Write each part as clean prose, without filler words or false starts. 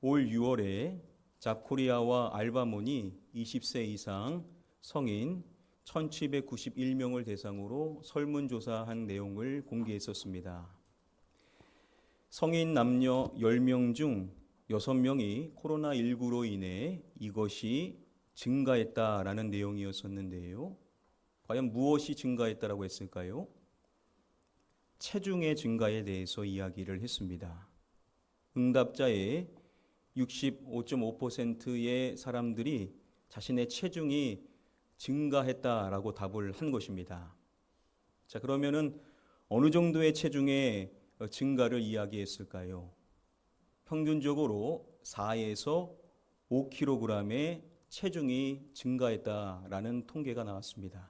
올 6월에 잡코리아와 알바몬이 20세 이상 성인 1791명을 대상으로 설문조사한 내용을 공개했었습니다. 성인 남녀 10명 중 6명이 코로나19로 인해 이것이 증가했다라는 내용이었었는데요. 과연 무엇이 증가했다라고 했을까요? 체중의 증가에 대해서 이야기를 했습니다. 응답자의 65.5%의 사람들이 자신의 체중이 증가했다라고 답을 한 것입니다. 자, 그러면은 어느 정도의 체중의 증가를 이야기했을까요? 평균적으로 4에서 5kg의 체중이 증가했다라는 통계가 나왔습니다.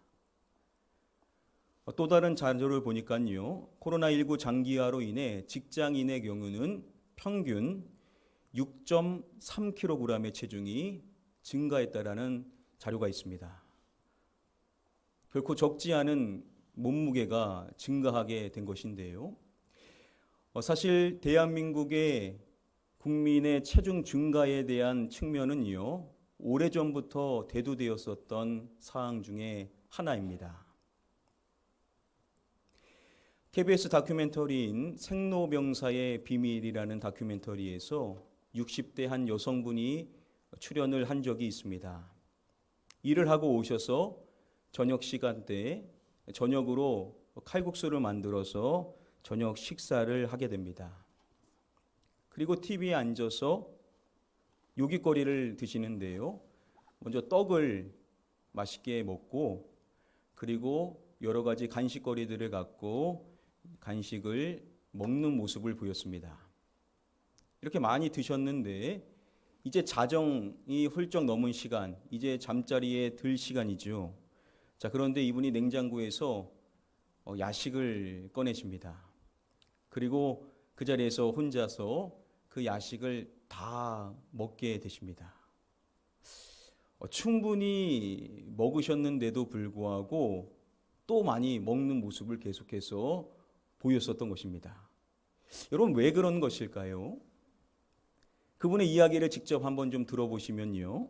또 다른 자료를 보니까요, 코로나19 장기화로 인해 직장인의 경우는 평균 6.3kg의 체중이 증가했다라는 자료가 있습니다. 결코 적지 않은 몸무게가 증가하게 된 것인데요. 사실 대한민국의 국민의 체중 증가에 대한 측면은요, 오래전부터 대두되었었던 사항 중에 하나입니다. KBS 다큐멘터리인 생로병사의 비밀이라는 다큐멘터리에서 60대 한 여성분이 출연을 한 적이 있습니다. 일을 하고 오셔서 저녁 시간대에 저녁으로 칼국수를 만들어서 저녁 식사를 하게 됩니다. 그리고 TV에 앉아서 요깃거리를 드시는데요. 먼저 떡을 맛있게 먹고 그리고 여러 가지 간식거리들을 갖고 간식을 먹는 모습을 보였습니다. 이렇게 많이 드셨는데 이제 자정이 훌쩍 넘은 시간, 이제 잠자리에 들 시간이죠. 자, 그런데 이분이 냉장고에서 야식을 꺼내십니다. 그리고 그 자리에서 혼자서 그 야식을 다 먹게 되십니다. 충분히 먹으셨는데도 불구하고 또 많이 먹는 모습을 계속해서 보였었던 것입니다. 여러분, 왜 그런 것일까요? 그분의 이야기를 직접 한번 좀 들어보시면요.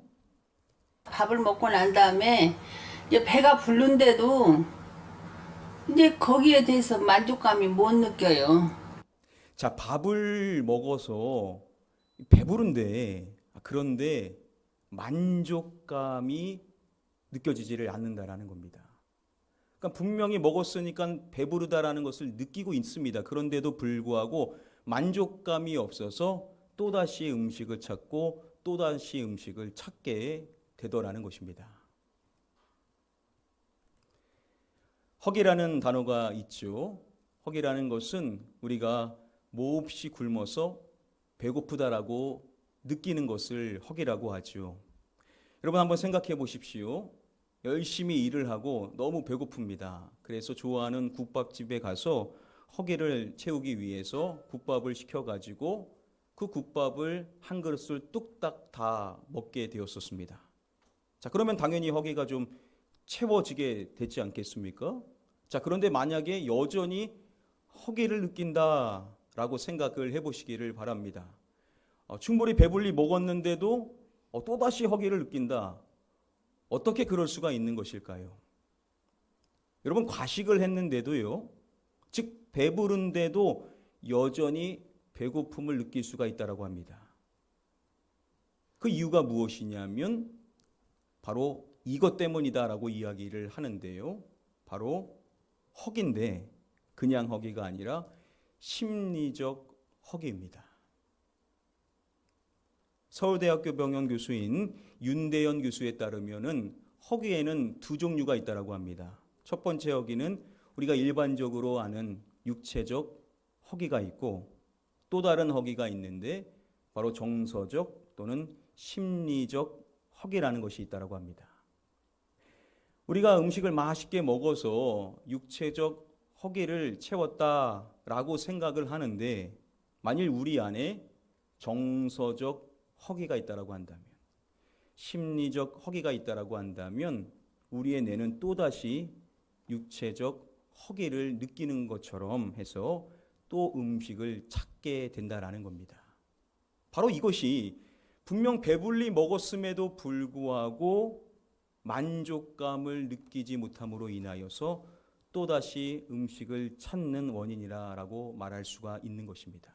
밥을 먹고 난 다음에 이제 배가 부른데도 이제 거기에 대해서 만족감이 못 느껴요. 자, 밥을 먹어서 배부른데, 그런데 만족감이 느껴지지를 않는다라는 겁니다. 그러니까 분명히 먹었으니까 배부르다라는 것을 느끼고 있습니다. 그런데도 불구하고 만족감이 없어서 또다시 음식을 찾고 또다시 음식을 찾게 되더라는 것입니다. 허기라는 단어가 있죠. 허기라는 것은 우리가 몹시 굶어서 배고프다라고 느끼는 것을 허기라고 하죠. 여러분 한번 생각해 보십시오. 열심히 일을 하고 너무 배고픕니다. 그래서 좋아하는 국밥집에 가서 허기를 채우기 위해서 국밥을 시켜가지고 그 국밥을 한 그릇을 뚝딱 다 먹게 되었었습니다. 자, 그러면 당연히 허기가 좀 채워지게 되지 않겠습니까? 자, 그런데 만약에 여전히 허기를 느낀다라고 생각을 해보시기를 바랍니다. 충분히 배불리 먹었는데도 또다시 허기를 느낀다. 어떻게 그럴 수가 있는 것일까요? 여러분, 과식을 했는데도요, 즉 배부른데도 여전히 배고픔을 느낄 수가 있다라고 합니다. 그 이유가 무엇이냐면 바로 이것 때문이다라고 이야기를 하는데요. 바로 허기인데 그냥 허기가 아니라 심리적 허기입니다. 서울대학교 병원교수인 윤대현 교수에 따르면은 허기에는 두 종류가 있다라고 합니다. 첫 번째 허기는 우리가 일반적으로 아는 육체적 허기가 있고 또 다른 허기가 있는데 바로 정서적 또는 심리적 허기라는 것이 있다라고 합니다. 우리가 음식을 맛있게 먹어서 육체적 허기를 채웠다라고 생각을 하는데 만일 우리 안에 정서적 허기가 있다라고 한다면, 심리적 허기가 있다라고 한다면 우리의 뇌는 또다시 육체적 허기를 느끼는 것처럼 해서 또 음식을 찾게 된다라는 겁니다. 바로 이것이 분명 배불리 먹었음에도 불구하고 만족감을 느끼지 못함으로 인하여서 또다시 음식을 찾는 원인이라고 말할 수가 있는 것입니다.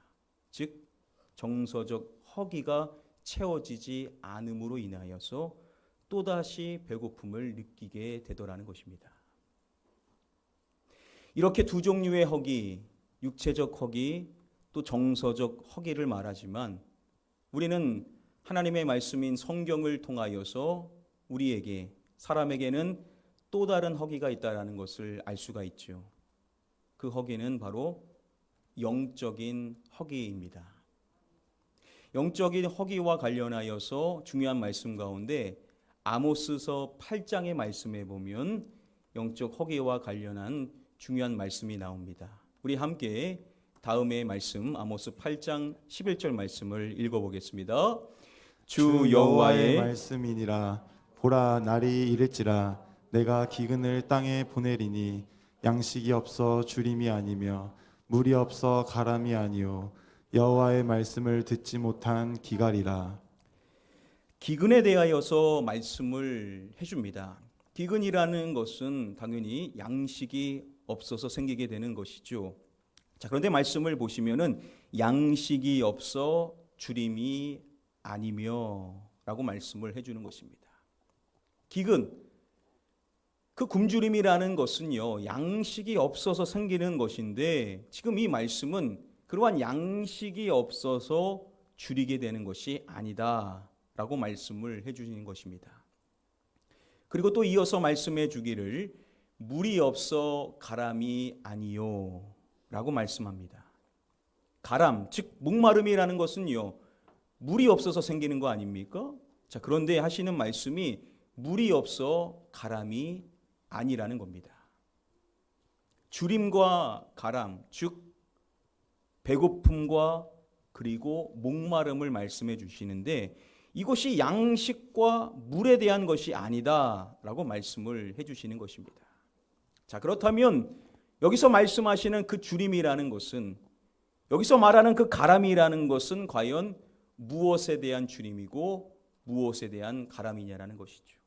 즉 정서적 허기가 채워지지 않음으로 인하여서 또다시 배고픔을 느끼게 되더라는 것입니다. 이렇게 두 종류의 허기, 육체적 허기, 또 정서적 허기를 말하지만 우리는 하나님의 말씀인 성경을 통하여서 우리에게, 사람에게는 또 다른 허기가 있다는 것을 알 수가 있죠. 그 허기는 바로 영적인 허기입니다. 영적인 허기와 관련하여서 중요한 말씀 가운데 아모스서 8장의 말씀에 보면 영적 허기와 관련한 중요한 말씀이 나옵니다. 우리 함께 다음의 말씀 아모스 8장 11절 말씀을 읽어보겠습니다. 주 여호와의 말씀이니라. 보라, 날이 이를지라 내가 기근을 땅에 보내리니 양식이 없어 주림이 아니며 물이 없어 가람이 아니요 여호와의 말씀을 듣지 못한 기갈이라. 기근에 대하여서 말씀을 해줍니다. 기근이라는 것은 당연히 양식이 없어서 생기게 되는 것이죠. 자, 그런데 말씀을 보시면은 양식이 없어 주림이 아니며 라고 말씀을 해주는 것입니다. 기근, 그 굶주림이라는 것은요, 양식이 없어서 생기는 것인데 지금 이 말씀은 그러한 양식이 없어서 줄이게 되는 것이 아니다 라고 말씀을 해주시는 것입니다. 그리고 또 이어서 말씀해 주기를 물이 없어 가람이 아니요 라고 말씀합니다. 가람, 즉 목마름이라는 것은요, 물이 없어서 생기는 거 아닙니까? 자, 그런데 하시는 말씀이 물이 없어 가람이 아니라는 겁니다. 주림과 가람, 즉 배고픔과 그리고 목마름을 말씀해 주시는데 이것이 양식과 물에 대한 것이 아니다라고 말씀을 해 주시는 것입니다. 자, 그렇다면 여기서 말씀하시는 그 주림이라는 것은, 여기서 말하는 그 가람이라는 것은 과연 무엇에 대한 주림이고 무엇에 대한 가람이냐라는 것이죠.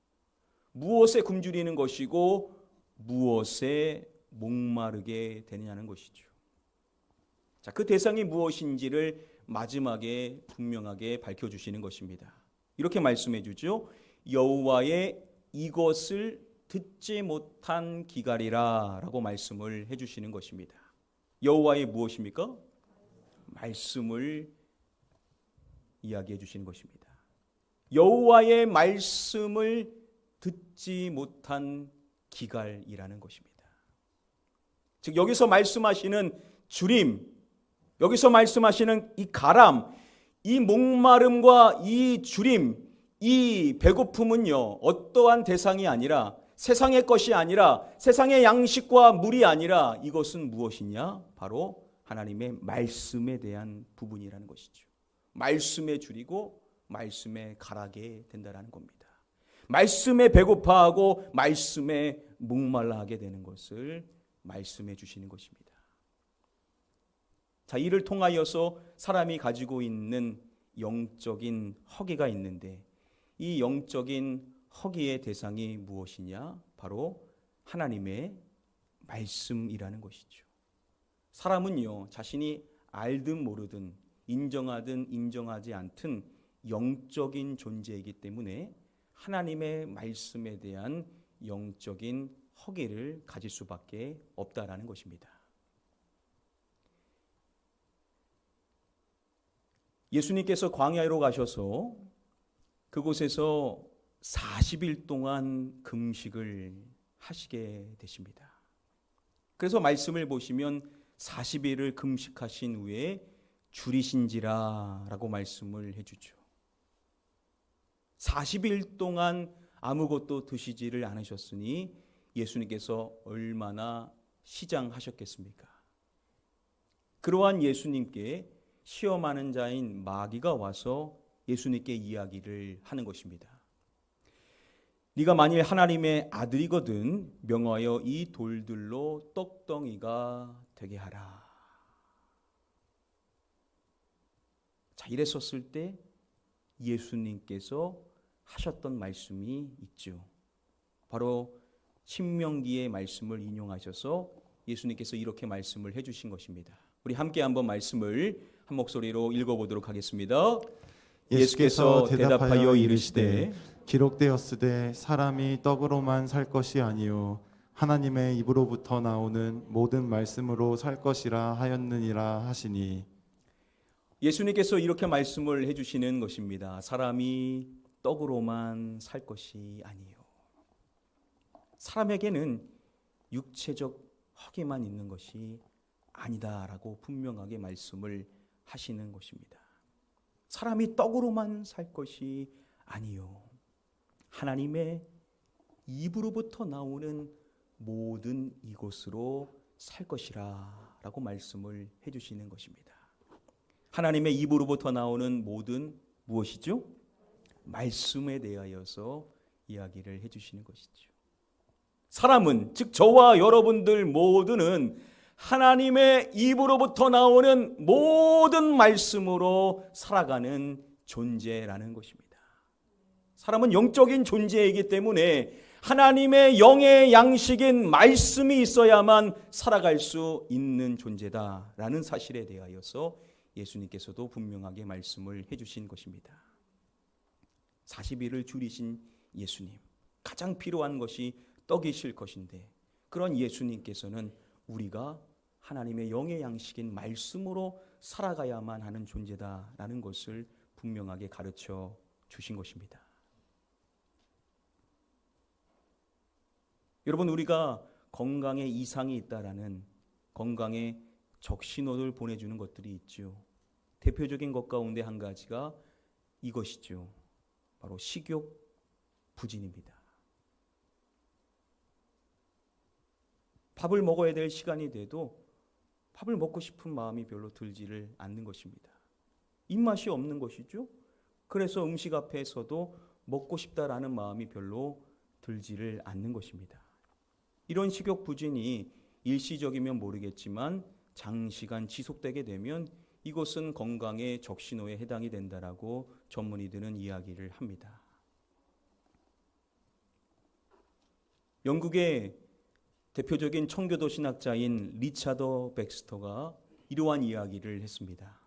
무엇에 굶주리는 것이고 무엇에 목마르게 되느냐는 것이죠. 자, 그 대상이 무엇인지를 마지막에 분명하게 밝혀주시는 것입니다. 이렇게 말씀해 주죠. 여호와의 이것을 듣지 못한 기갈이라 라고 말씀을 해주시는 것입니다. 여호와의 무엇입니까? 말씀을 이야기해 주시는 것입니다. 여호와의 말씀을 듣지 못한 기갈이라는 것입니다. 즉 여기서 말씀하시는 주림, 여기서 말씀하시는 이 가람, 이 목마름과 이 주림, 이 배고픔은요, 어떠한 대상이 아니라, 세상의 것이 아니라, 세상의 양식과 물이 아니라 이것은 무엇이냐? 바로 하나님의 말씀에 대한 부분이라는 것이죠. 말씀에 줄이고 말씀에 가라게 된다는 겁니다. 말씀에 배고파하고 말씀에 목말라하게 되는 것을 말씀해 주시는 것입니다. 자, 이를 통하여서 사람이 가지고 있는 영적인 허기가 있는데 이 영적인 허기의 대상이 무엇이냐? 바로 하나님의 말씀이라는 것이죠. 사람은요, 자신이 알든 모르든 인정하든 인정하지 않든 영적인 존재이기 때문에 하나님의 말씀에 대한 영적인 허기를 가질 수밖에 없다라는 것입니다. 예수님께서 광야로 가셔서 그곳에서 40일 동안 금식을 하시게 되십니다. 그래서 말씀을 보시면 40일을 금식하신 후에 줄이신지라 라고 말씀을 해주죠. 40일 동안 아무것도 드시지를 않으셨으니 예수님께서 얼마나 시장하셨겠습니까? 그러한 예수님께 시험하는 자인 마귀가 와서 예수님께 이야기를 하는 것입니다. 네가 만일 하나님의 아들이거든 명하여 이 돌들로 떡덩이가 되게 하라. 자, 이랬었을 때 예수님께서 하셨던 말씀이 있죠. 바로 신명기의 말씀을 인용하셔서 예수님께서 이렇게 말씀을 해주신 것입니다. 우리 함께 한번 말씀을 한 목소리로 읽어보도록 하겠습니다. 예수께서 대답하여 이르시되 기록되었으되 사람이 떡으로만 살 것이 아니요 하나님의 입으로부터 나오는 모든 말씀으로 살 것이라 하였느니라 하시니. 예수님께서 이렇게 말씀을 해주시는 것입니다. 사람이 떡으로만 살 것이 아니요. 사람에게는 육체적 허기만 있는 것이 아니다라고 분명하게 말씀을 하시는 것입니다. 사람이 떡으로만 살 것이 아니요. 하나님의 입으로부터 나오는 모든 이것으로 살 것이라 라고 말씀을 해주시는 것입니다. 하나님의 입으로부터 나오는 모든 무엇이죠? 말씀에 대하여서 이야기를 해주시는 것이죠. 사람은, 즉 저와 여러분들 모두는 하나님의 입으로부터 나오는 모든 말씀으로 살아가는 존재라는 것입니다. 사람은 영적인 존재이기 때문에 하나님의 영의 양식인 말씀이 있어야만 살아갈 수 있는 존재다라는 사실에 대하여서 예수님께서도 분명하게 말씀을 해주신 것입니다. 40일을 줄이신 예수님, 가장 필요한 것이 떡이실 것인데 그런 예수님께서는 우리가 하나님의 영의 양식인 말씀으로 살아가야만 하는 존재다라는 것을 분명하게 가르쳐 주신 것입니다. 여러분, 우리가 건강에 이상이 있다라는 건강에 적신호를 보내주는 것들이 있죠. 대표적인 것 가운데 한 가지가 이것이죠. 바로 식욕 부진입니다. 밥을 먹어야 될 시간이 돼도 밥을 먹고 싶은 마음이 별로 들지를 않는 것입니다. 입맛이 없는 것이죠. 그래서 음식 앞에서도 먹고 싶다라는 마음이 별로 들지를 않는 것입니다. 이런 식욕 부진이 일시적이면 모르겠지만 장시간 지속되게 되면 이것은 건강의 적신호에 해당이 된다라고 전문의들은 이야기를 합니다. 영국의 대표적인 청교도 신학자인 리차더 백스터가 이러한 이야기를 했습니다.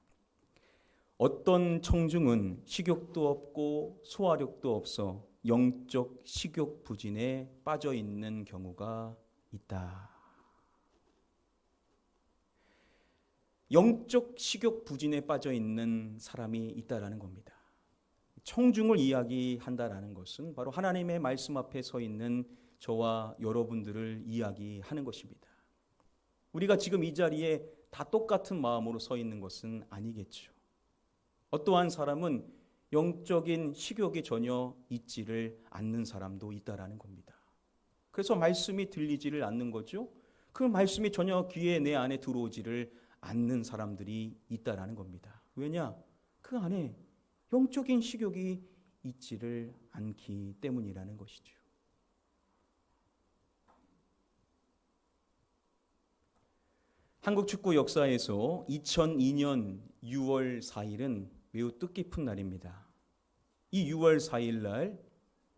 어떤 청중은 식욕도 없고 소화력도 없어 영적 식욕 부진에 빠져 있는 경우가 있다. 영적 식욕 부진에 빠져 있는 사람이 있다라는 겁니다. 청중을 이야기한다라는 것은 바로 하나님의 말씀 앞에 서 있는 저와 여러분들을 이야기하는 것입니다. 우리가 지금 이 자리에 다 똑같은 마음으로 서 있는 것은 아니겠죠. 어떠한 사람은 영적인 식욕이 전혀 있지를 않는 사람도 있다라는 겁니다. 그래서 말씀이 들리지를 않는 거죠. 그 말씀이 전혀 귀에 내 안에 들어오지를 않는 사람들이 있다라는 겁니다. 왜냐? 그 안에 영적인 식욕이 있지를 않기 때문이라는 것이죠. 한국 축구 역사에서 2002년 6월 4일은 매우 뜻깊은 날입니다. 이 6월 4일 날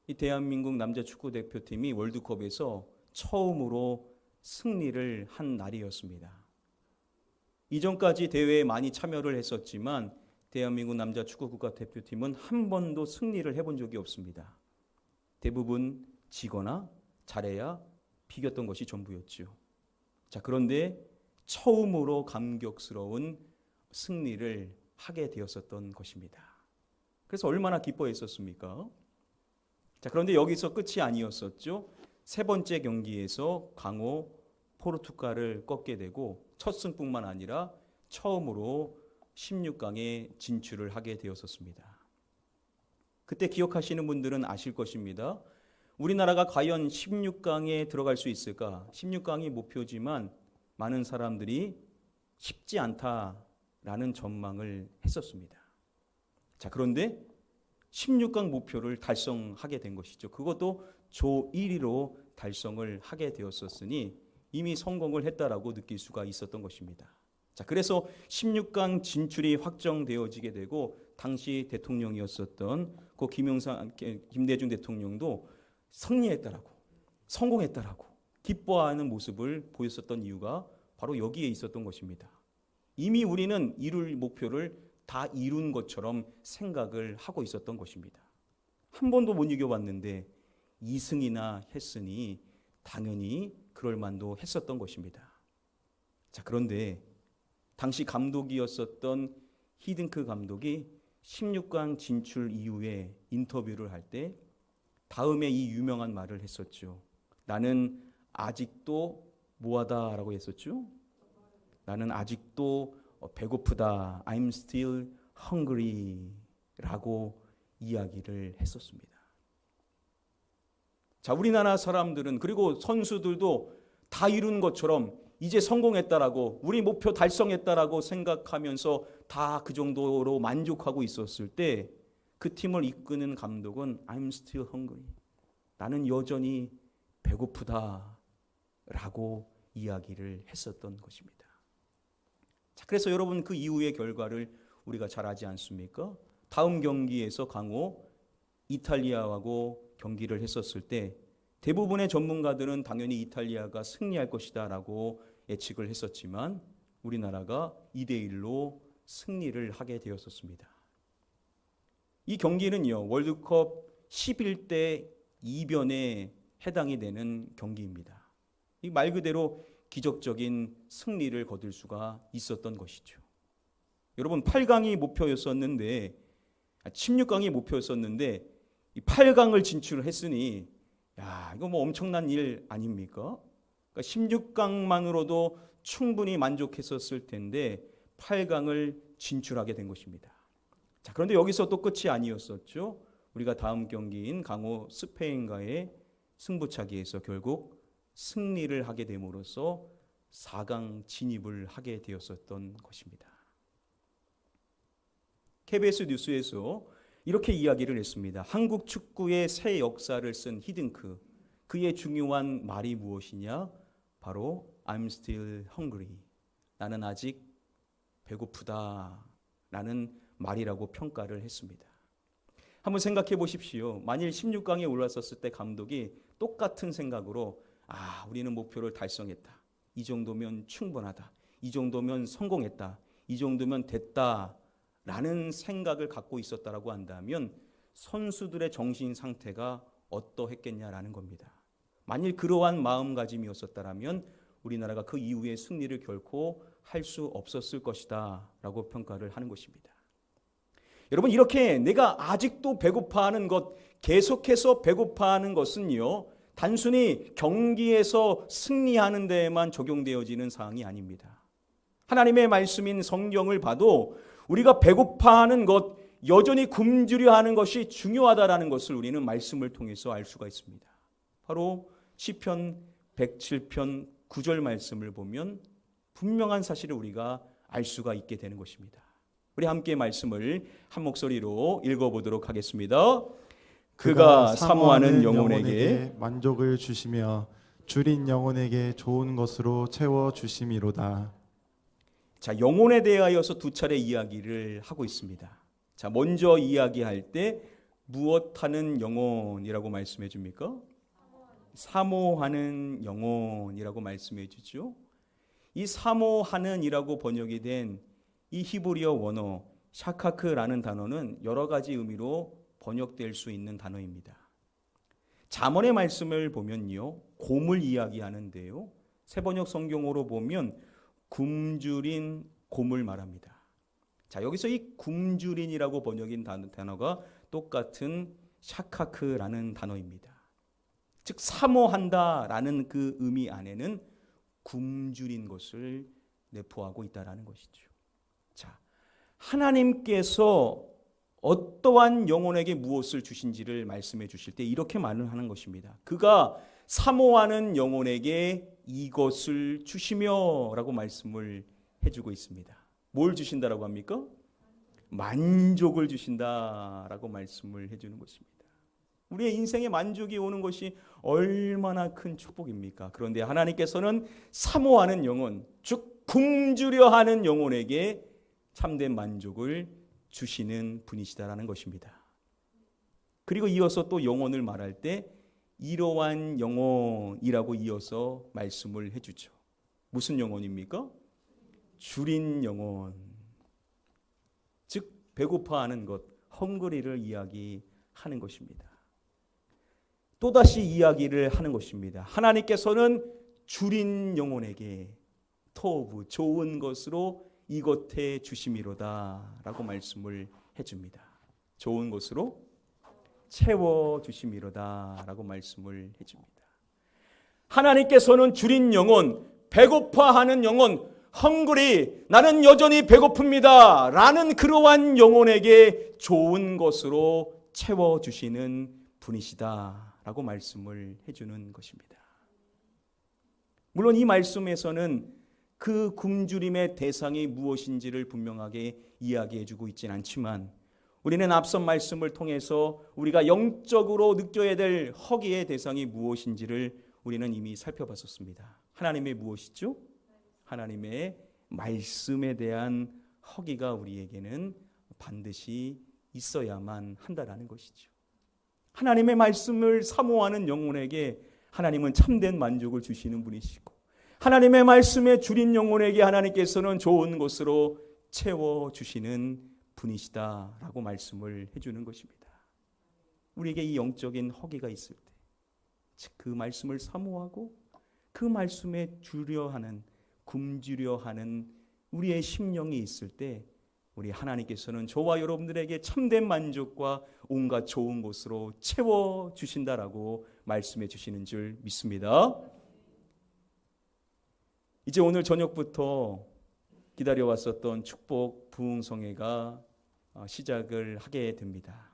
이 대한민국 남자 축구 대표팀이 월드컵에서 처음으로 승리를 한 날이었습니다. 이전까지 대회에 많이 참여를 했었지만 대한민국 남자 축구 국가대표팀은 한 번도 승리를 해본 적이 없습니다. 대부분 지거나 잘해야 비겼던 것이 전부였죠. 자, 그런데 처음으로 감격스러운 승리를 하게 되었었던 것입니다. 그래서 얼마나 기뻐했었습니까? 자, 그런데 여기서 끝이 아니었었죠. 세 번째 경기에서 강호 포르투갈을 꺾게 되고 첫 승뿐만 아니라 처음으로 16강에 진출을 하게 되었었습니다. 그때 기억하시는 분들은 아실 것입니다. 우리나라가 과연 16강에 들어갈 수 있을까? 16강이 목표지만 많은 사람들이 쉽지 않다라는 전망을 했었습니다. 자, 그런데 16강 목표를 달성하게 된 것이죠. 그것도 조 1위로 달성을 하게 되었었으니 이미 성공을 했다라고 느낄 수가 있었던 것입니다. 자, 그래서 16강 진출이 확정되어지게 되고 당시 대통령이었었던 그 김대중 대통령도 승리했다라고, 성공했다라고 기뻐하는 모습을 보였었던 이유가 바로 여기에 있었던 것입니다. 이미 우리는 이룰 목표를 다 이룬 것처럼 생각을 하고 있었던 것입니다. 한 번도 못 이겨봤는데 2승이나 했으니 당연히 그럴 만도 했었던 것입니다. 자, 그런데 당시 감독이었었던 히딩크 감독이 16강 진출 이후에 인터뷰를 할 때 다음에 이 유명한 말을 했었죠. 나는 아직도 뭐하다라고 했었죠? 나는 아직도 배고프다. I'm still hungry 라고 이야기를 했었습니다. 자, 우리나라 사람들은 그리고 선수들도 다 이룬 것처럼 이제 성공했다라고 우리 목표 달성했다라고 생각하면서 다 그 정도로 만족하고 있었을 때 그 팀을 이끄는 감독은 I'm still hungry. 나는 여전히 배고프다 라고 이야기를 했었던 것입니다. 자, 그래서 여러분 그 이후의 결과를 우리가 잘 알지 않습니까? 다음 경기에서 강호 이탈리아하고 경기를 했었을 때 대부분의 전문가들은 당연히 이탈리아가 승리할 것이다 라고 예측을 했었지만 우리나라가 2대1로 승리를 하게 되었었습니다. 이 경기는요, 월드컵 11대 이변에 해당이 되는 경기입니다. 이 말 그대로 기적적인 승리를 거둘 수가 있었던 것이죠. 여러분 8강이 목표였었는데 16강이 목표였었는데 이 8강을 진출을 했으니 야, 이거 뭐 엄청난 일 아닙니까? 그러니까 16강만으로도 충분히 만족했었을 텐데 8강을 진출하게 된 것입니다. 자, 그런데 여기서 또 끝이 아니었었죠. 우리가 다음 경기인 강호 스페인과의 승부차기에서 결국 승리를 하게 됨으로써 4강 진입을 하게 되었었던 것입니다. KBS 뉴스에서 이렇게 이야기를 했습니다. 한국 축구의 새 역사를 쓴 히딩크, 그의 중요한 말이 무엇이냐? 바로 I'm still hungry. 나는 아직 배고프다 라는 말이라고 평가를 했습니다. 한번 생각해 보십시오. 만일 16강에 올랐었을 때 감독이 똑같은 생각으로 우리는 목표를 달성했다. 이 정도면 충분하다. 이 정도면 성공했다. 이 정도면 됐다. 라는 생각을 갖고 있었다라고 한다면 선수들의 정신 상태가 어떠했겠냐라는 겁니다. 만일 그러한 마음가짐이었었다라면 우리나라가 그 이후에 승리를 결코 할 수 없었을 것이다 라고 평가를 하는 것입니다. 여러분, 이렇게 내가 아직도 배고파하는 것, 계속해서 배고파하는 것은요, 단순히 경기에서 승리하는 데에만 적용되어지는 사항이 아닙니다. 하나님의 말씀인 성경을 봐도 우리가 배고파하는 것, 여전히 굶주려 하는 것이 중요하다라는 것을 우리는 말씀을 통해서 알 수가 있습니다. 바로 시편 107편 9절 말씀을 보면 분명한 사실을 우리가 알 수가 있게 되는 것입니다. 우리 함께 말씀을 한 목소리로 읽어보도록 하겠습니다. 그가 사모하는 영혼에게 만족을 주시며 줄인 영혼에게 좋은 것으로 채워 주심이로다. 자, 영혼에 대하여서 두 차례 이야기를 하고 있습니다. 자, 먼저 이야기할 때 무엇하는 영혼이라고 말씀해 줍니까? 사모하는 영혼이라고 말씀해 주죠. 이 사모하는이라고 번역이 된 이 히브리어 원어 샤카크라는 단어는 여러 가지 의미로 번역될 수 있는 단어입니다. 잠언의 말씀을 보면요, 곰을 이야기하는데요, 새번역 성경으로 보면 굶주린 곰을 말합니다. 자, 여기서 이 굶주린이라고 번역인 단어가 똑같은 샤카크라는 단어입니다. 즉 사모한다라는 그 의미 안에는 굶주린 것을 내포하고 있다라는 것이죠. 자, 하나님께서 어떠한 영혼에게 무엇을 주신지를 말씀해 주실 때 이렇게 말을 하는 것입니다. 그가 사모하는 영혼에게 이것을 주시며 라고 말씀을 해주고 있습니다. 뭘 주신다라고 합니까? 만족을 주신다라고 말씀을 해주는 것입니다. 우리의 인생에 만족이 오는 것이 얼마나 큰 축복입니까? 그런데 하나님께서는 사모하는 영혼, 즉 굶주려 하는 영혼에게 참된 만족을 주시는 분이시다라는 것입니다. 그리고 이어서 또 영혼을 말할 때 이러한 영혼이라고 이어서 말씀을 해주죠. 무슨 영혼입니까? 줄인 영혼, 즉 배고파하는 것, 헝그리를 이야기하는 것입니다. 또다시 이야기를 하는 것입니다. 하나님께서는 줄인 영혼에게 토부, 좋은 것으로 이곳에 주심이로다 라고 말씀을 해줍니다. 좋은 것으로 채워주심이로다 라고 말씀을 해줍니다. 하나님께서는 줄인 영혼, 배고파하는 영혼, 헝그리, 나는 여전히 배고픕니다 라는 그러한 영혼에게 좋은 것으로 채워주시는 분이시다 라고 말씀을 해주는 것입니다. 물론 이 말씀에서는 그 굶주림의 대상이 무엇인지를 분명하게 이야기해주고 있지는 않지만 우리는 앞선 말씀을 통해서 우리가 영적으로 느껴야 될 허기의 대상이 무엇인지를 우리는 이미 살펴봤었습니다. 하나님의 무엇이죠? 하나님의 말씀에 대한 허기가 우리에게는 반드시 있어야만 한다라는 것이죠. 하나님의 말씀을 사모하는 영혼에게 하나님은 참된 만족을 주시는 분이시고 하나님의 말씀에 줄인 영혼에게 하나님께서는 좋은 것으로 채워주시는 분이시다라고 말씀을 해주는 것입니다. 우리에게 이 영적인 허기가 있을 때, 즉 그 말씀을 사모하고 그 말씀에 주려 하는, 굶주려 하는 우리의 심령이 있을 때 우리 하나님께서는 저와 여러분들에게 참된 만족과 온갖 좋은 것으로 채워주신다라고 말씀해 주시는 줄 믿습니다. 이제 오늘 저녁부터 기다려왔었던 축복 부흥성회가 시작을 하게 됩니다.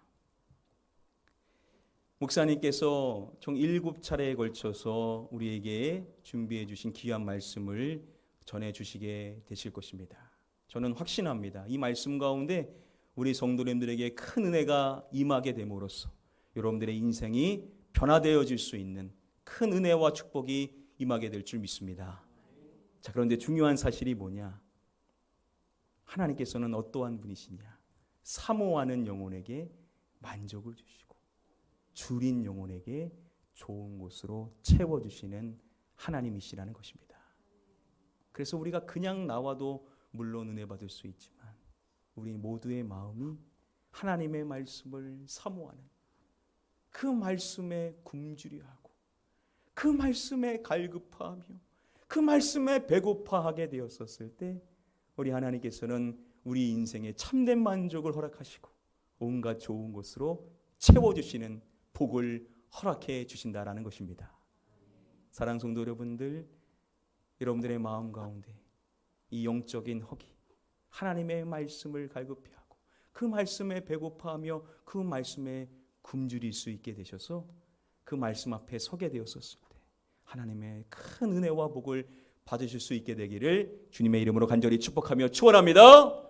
목사님께서 총 7차례에 걸쳐서 우리에게 준비해 주신 귀한 말씀을 전해 주시게 되실 것입니다. 저는 확신합니다. 이 말씀 가운데 우리 성도님들에게 큰 은혜가 임하게 됨으로써 여러분들의 인생이 변화되어질 수 있는 큰 은혜와 축복이 임하게 될 줄 믿습니다. 자, 그런데 중요한 사실이 뭐냐? 하나님께서는 어떠한 분이시냐? 사모하는 영혼에게 만족을 주시고 줄인 영혼에게 좋은 곳으로 채워주시는 하나님이시라는 것입니다. 그래서 우리가 그냥 나와도 물론 은혜 받을 수 있지만 우리 모두의 마음이 하나님의 말씀을 사모하는 그 말씀에 굶주려 하고 그 말씀에 갈급하며 그 말씀에 배고파하게 되었었을 때 우리 하나님께서는 우리 인생에 참된 만족을 허락하시고 온갖 좋은 것으로 채워주시는 복을 허락해 주신다라는 것입니다. 사랑하는 성도 여러분들, 여러분들의 마음 가운데 이 영적인 허기, 하나님의 말씀을 갈급해하고 그 말씀에 배고파하며 그 말씀에 굶주릴 수 있게 되셔서 그 말씀 앞에 서게 되었었을 때 하나님의 큰 은혜와 복을 받으실 수 있게 되기를 주님의 이름으로 간절히 축복하며 축원합니다.